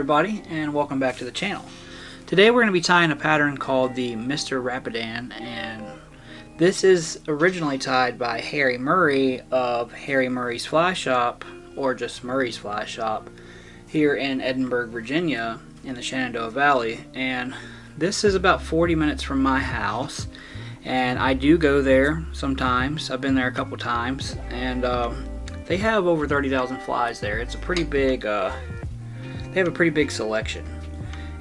everybody, and welcome back to the channel. Today we're going to be tying a pattern called the Mr. Rapidan, and this is originally tied by Harry Murray of Harry Murray's Fly Shop, or just Murray's Fly Shop, here in Edinburgh, Virginia, in the Shenandoah Valley. And this is about 40 minutes from my house, and I do go there sometimes. I've been there a couple times, and they have over 30,000 flies there. It's a pretty big, they have a pretty big selection,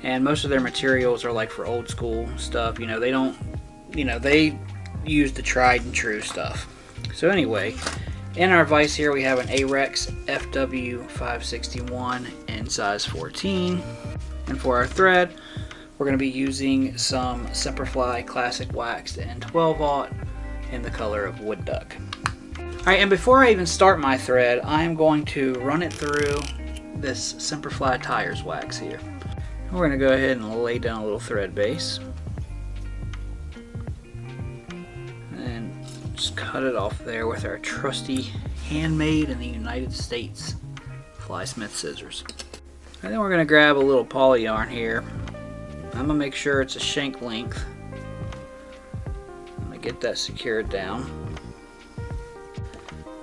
and most of their materials are like for old school stuff. You know, they don't, they use the tried and true stuff. So anyway, in our vise here we have an Ahrex FW561 in size 14, and for our thread we're going to be using some Semperfli Classic Waxed in 12/0 in the color of Wood Duck. Alright, and before I even start my thread, I'm going to run it through this Semperfli Tires wax here. We're going to go ahead and lay down a little thread base. And just cut it off there with our trusty handmade in the United States Flysmith scissors. And then we're going to grab a little poly yarn here. I'm going to make sure it's a shank length. I'm going to get that secured down.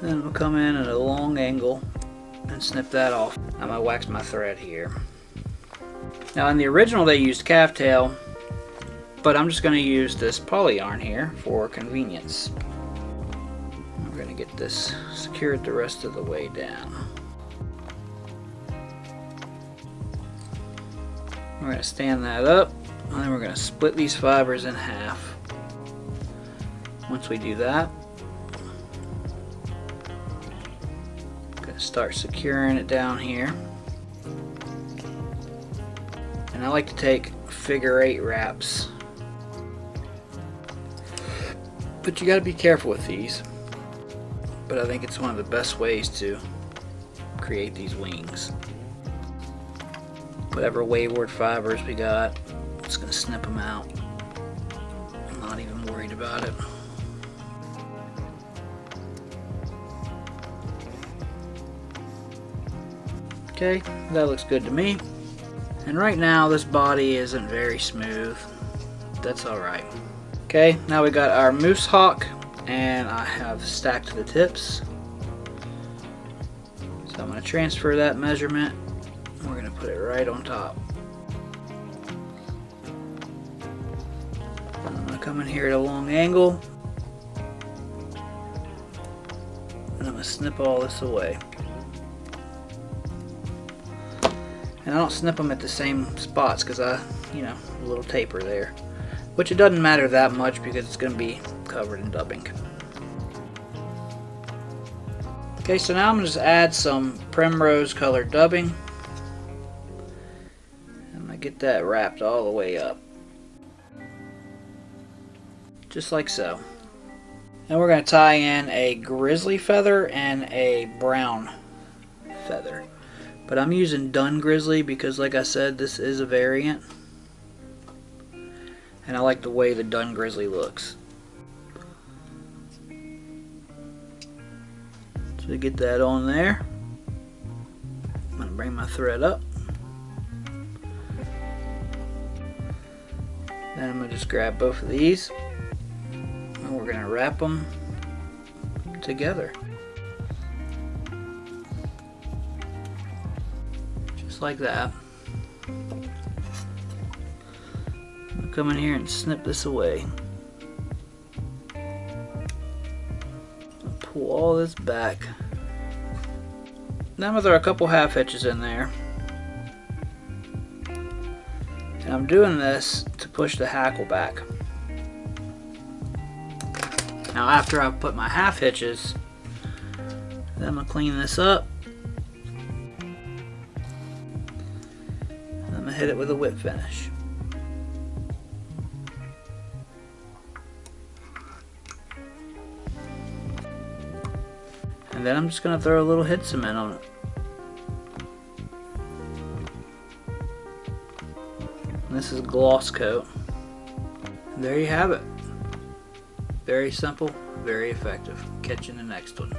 Then we'll come in at a long angle and snip that off. I'm going to wax my thread here. Now in the original they used calf tail, but I'm just going to use this poly yarn here for convenience. We're going to get this secured the rest of the way down. We're going to stand that up, and then we're going to split these fibers in half. Once we do that, start securing it down here. And I like to take figure 8 wraps, but you got to be careful with these. But I think it's one of the best ways to create these wings. Whatever wayward fibers we got, just gonna snip them out. I'm not even worried about it. Okay, that looks good to me. And right now this body isn't very smooth. That's alright. Okay, now we got our moose hock, and I have stacked the tips. So I'm going to transfer that measurement. We're going to put it right on top. I'm going to come in here at a long angle, and I'm going to snip all this away. And I don't snip them at the same spots because a little taper there. Which it doesn't matter that much because it's going to be covered in dubbing. Okay, so now I'm going to just add some Primrose colored dubbing. I'm going to get that wrapped all the way up. Just like so. And we're going to tie in a grizzly feather and a brown feather. But I'm using Dun Grizzly because, like I said, this is a variant. And I like the way the Dun Grizzly looks. So to get that on there, I'm going to bring my thread up. Then I'm going to just grab both of these. And we're going to wrap them together. Like that. I'll come in here and snip this away. I'll pull all this back. Then I'm going to throw a couple half hitches in there. And I'm doing this to push the hackle back. Now after I've put my half hitches, then I'm going to clean this up. Hit it with a whip finish. And then I'm just going to throw a little head cement on it. And this is gloss coat. And there you have it. Very simple, very effective. Catch you in the next one.